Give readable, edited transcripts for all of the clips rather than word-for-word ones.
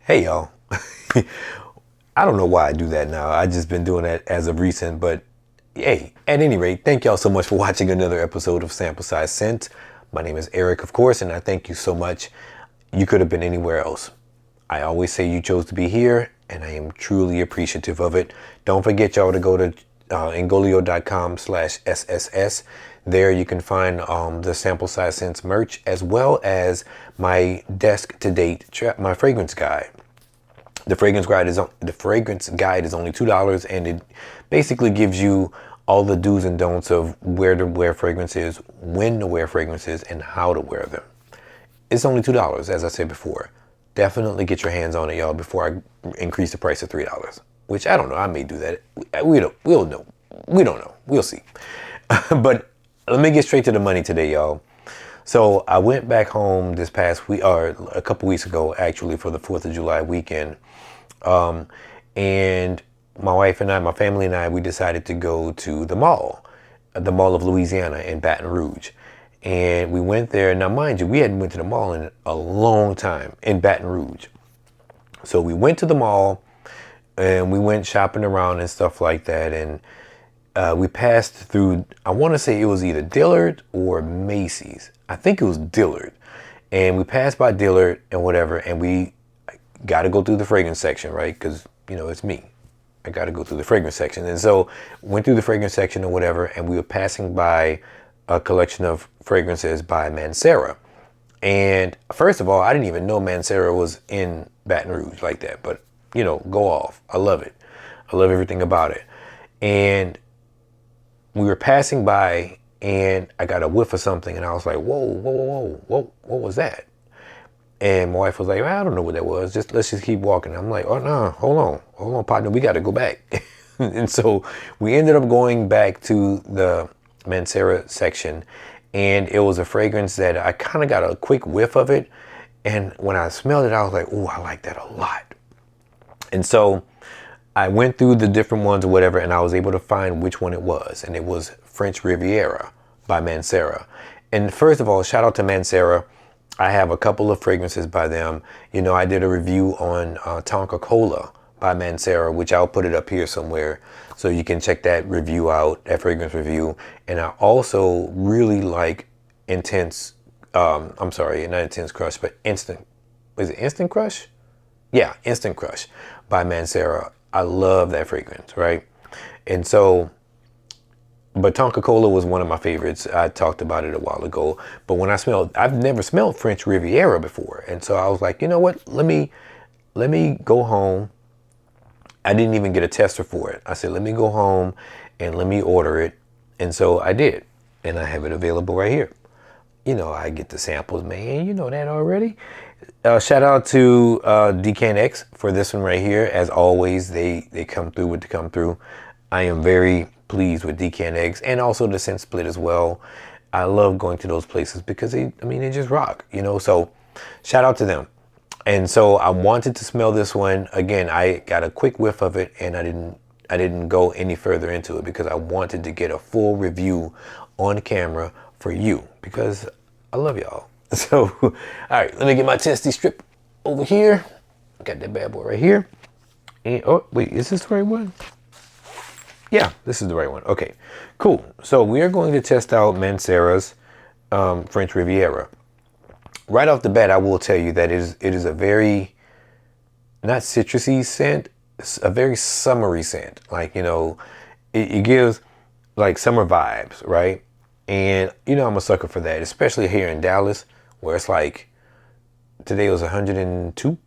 Hey y'all. I don't know why I do that now. I just been doing that as of recent, but hey, at any rate, thank y'all so much for watching another episode of Sample Size Scent. My name is Eric, of course, and I thank you so much. You could have been anywhere else. I always say you chose to be here, and I am truly appreciative of it. Don't forget y'all to go to engolio.com/SSS. There you can find the Sample Size Scents merch, as well as my desk to date, my fragrance guide. The fragrance guide is only $2, and it basically gives you all the do's and don'ts of where to wear fragrances, when to wear fragrances, and how to wear them. It's only $2, as I said before. Definitely get your hands on it, y'all, before I increase the price to $3. Which I don't know. I may do that. We'll know. We don't know. We'll see. But let me get straight to the money today, y'all. So I went back home this past week, or a couple weeks ago, actually, for the 4th of July weekend. And my wife and I, my family and I, we decided to go to the Mall of Louisiana in Baton Rouge. And we went there. Now, mind you, we hadn't went to the mall in a long time in Baton Rouge. So we went to the mall and we went shopping around and stuff like that. And we passed through, I want to say it was either Dillard or Macy's. I think it was Dillard. And we passed by Dillard and whatever, and we got to go through the fragrance section, right? Because, you know, it's me. I got to go through the fragrance section. And so went through the fragrance section or whatever, and we were passing by a collection of fragrances by Mancera. And first of all, I didn't even know Mancera was in Baton Rouge like that. But, you know, go off. I love it. I love everything about it. And we were passing by, and I got a whiff of something, and I was like, whoa, what was that? And my wife was like, I don't know what that was. Let's just keep walking. I'm like, oh no, hold on, partner, we got to go back. And so we ended up going back to the Mancera section, and it was a fragrance that I kind of got a quick whiff of it. And when I smelled it, I was like, oh, I like that a lot. And so I went through the different ones or whatever, and I was able to find which one it was. And it was French Riviera by Mancera. And first of all, shout out to Mancera. I have a couple of fragrances by them. You know, I did a review on Tonka Cola by Mancera, which I'll put it up here somewhere so you can check that review out, that fragrance review. And I also really like Intense, I'm sorry, not Intense Crush, but Instant, is it Instant Crush? Yeah, Instant Crush by Mancera. I love that fragrance, right? And so, but Tonka Cola was one of my favorites. I talked about it a while ago. But when I've never smelled French Riviera before. And so I was like, you know what? Let me go home. I didn't even get a tester for it. I said, let me go home and let me order it. And so I did. And I have it available right here. You know, I get the samples, man. You know that already. Shout out to DKNX for this one right here. As always, they come through with the come through. I am very pleased with DKNX and also the Scent Split as well. I love going to those places because they just rock, you know. So shout out to them. And so I wanted to smell this one again. I got a quick whiff of it, and I didn't go any further into it because I wanted to get a full review on camera for you because I love y'all. So, all right, let me get my testy strip over here. Got that bad boy right here. And, oh, wait, is this the right one? Yeah, this is the right one. Okay, cool. So we are going to test out Mancera's French Riviera. Right off the bat, I will tell you that it is a very, not citrusy scent, it's a very summery scent. Like, you know, it gives like summer vibes, right? And, you know, I'm a sucker for that, especially here in Dallas, where it's like, today was 102.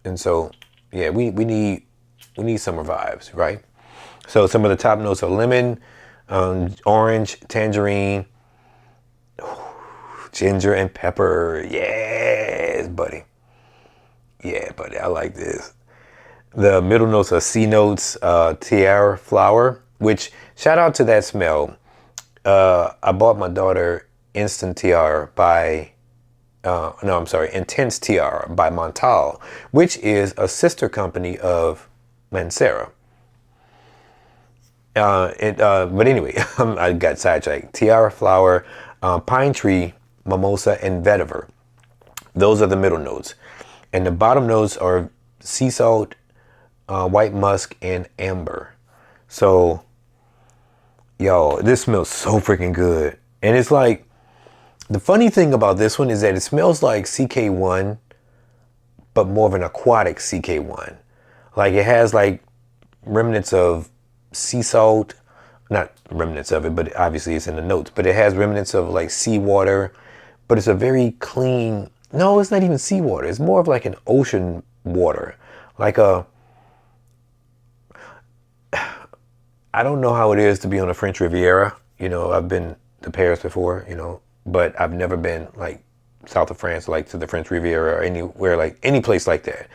And so, yeah, we need summer vibes, right? So some of the top notes are lemon, orange, tangerine, ginger, and pepper. Yes, buddy. Yeah, buddy, I like this. The middle notes are C notes, tiara flower, which, shout out to that smell. I bought my daughter Intense Tiara by Montal, which is a sister company of Mancera. But anyway, I got sidetracked. Tiara flower, pine tree, mimosa, and vetiver. Those are the middle notes. And the bottom notes are sea salt, white musk, and amber. So, yo, this smells so freaking good. And it's like, the funny thing about this one is that it smells like CK1, but more of an aquatic CK1. Like it has like remnants of sea salt, not remnants of it, but obviously it's in the notes, but it has remnants of like seawater, but it's a very clean, no, it's not even seawater. It's more of like an ocean water. Like I don't know how it is to be on the French Riviera. You know, I've been to Paris before, you know, but I've never been like south of France, like to the French Riviera or anywhere, like any place like that.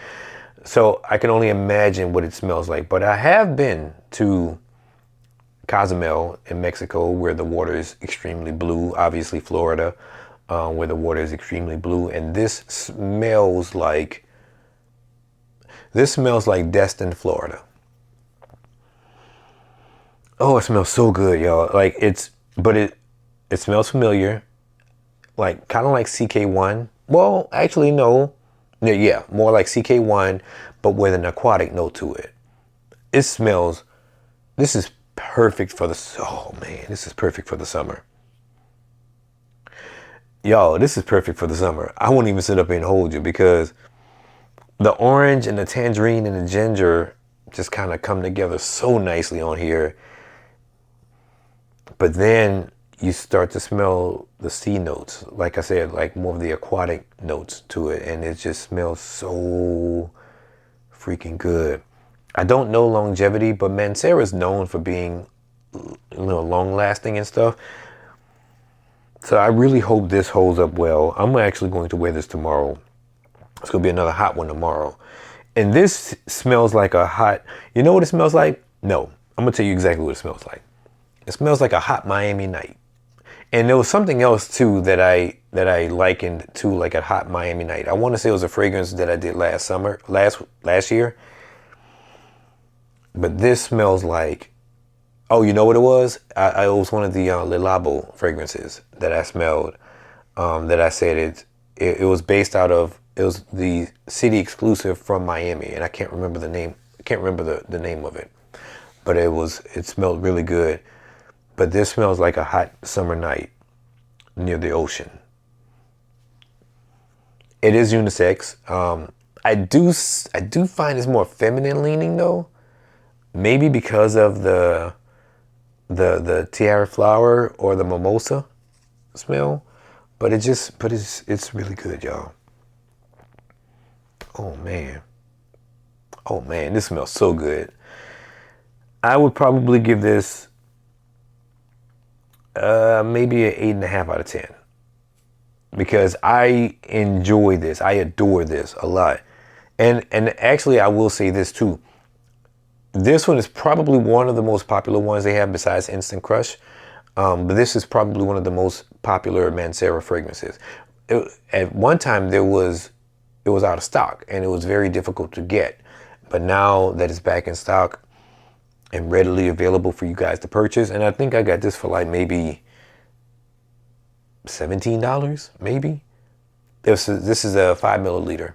So I can only imagine what it smells like. But I have been to Cozumel in Mexico, where the water is extremely blue. Obviously Florida, where the water is extremely blue. And this smells like Destin, Florida. Oh, it smells so good, y'all. Like it smells familiar. Like kind of like CK1. Well, actually no. Yeah, more like CK1, but with an aquatic note to it. It smells, this is perfect for oh man, this is perfect for the summer. Y'all, this is perfect for the summer. I won't even sit up here and hold you because the orange and the tangerine and the ginger just kind of come together so nicely on here. But then you start to smell the sea notes. Like I said, like more of the aquatic notes to it. And it just smells so freaking good. I don't know longevity, but Mancera is known for being, you know, long lasting and stuff. So I really hope this holds up well. I'm actually going to wear this tomorrow. It's going to be another hot one tomorrow. And this smells like a hot, you know what it smells like? No, I'm going to tell you exactly what it smells like. It smells like a hot Miami night. And there was something else too that I likened to like a hot Miami night. I want to say it was a fragrance that I did last year. But this smells like, oh, you know what it was? It was one of the Le Labo fragrances that I smelled. That I said it was based out of, it was the city exclusive from Miami, and I can't remember the name. I can't remember the name of it, but it smelled really good. But this smells like a hot summer night near the ocean. It is unisex. I do find it's more feminine leaning though. Maybe because of the tiara flower or the mimosa smell, but it's really good, y'all. Oh man, this smells so good. I would probably give this maybe an 8.5 out of 10 because I enjoy this. I adore this a lot, and actually I will say this too. This one is probably one of the most popular ones they have besides Instant Crush. But this is probably one of the most popular Mancera fragrances. At one time, it was out of stock and it was very difficult to get. But now that it's back in stock and readily available for you guys to purchase, and I think I got this for like maybe $17, maybe. This is a 5 milliliter.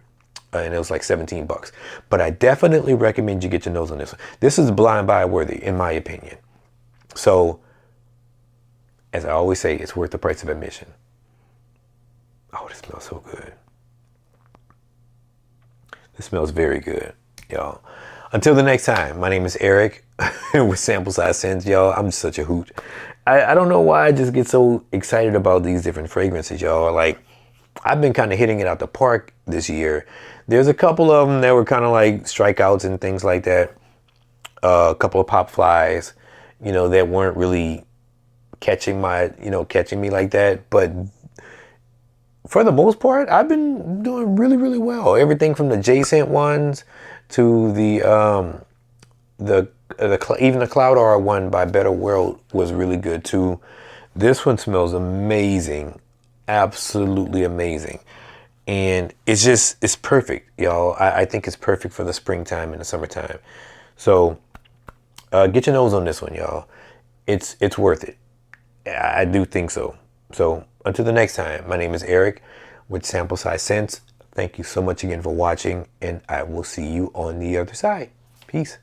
And it was like $17. But I definitely recommend you get your nose on this one. This is blind buy worthy, in my opinion. So, as I always say, it's worth the price of admission. Oh, this smells so good. This smells very good, y'all. Until the next time, my name is Eric with Sample Size Scents, y'all. I'm just such a hoot. I don't know why I just get so excited about these different fragrances, y'all. Like, I've been kind of hitting it out the park this year. There's a couple of them that were kind of like strikeouts and things like that. A couple of pop flies, you know, that weren't really catching me like that. But for the most part, I've been doing really, really well. Everything from the J-Scent ones to even the Cloud R one by Better World was really good too. This one smells amazing. Absolutely amazing. And it's perfect, y'all. I think it's perfect for the springtime and the summertime. So get your nose on this one, y'all. It's worth it. I do think so. So until the next time, my name is Eric with Sample Size Scents. Thank you so much again for watching, and I will see you on the other side. Peace.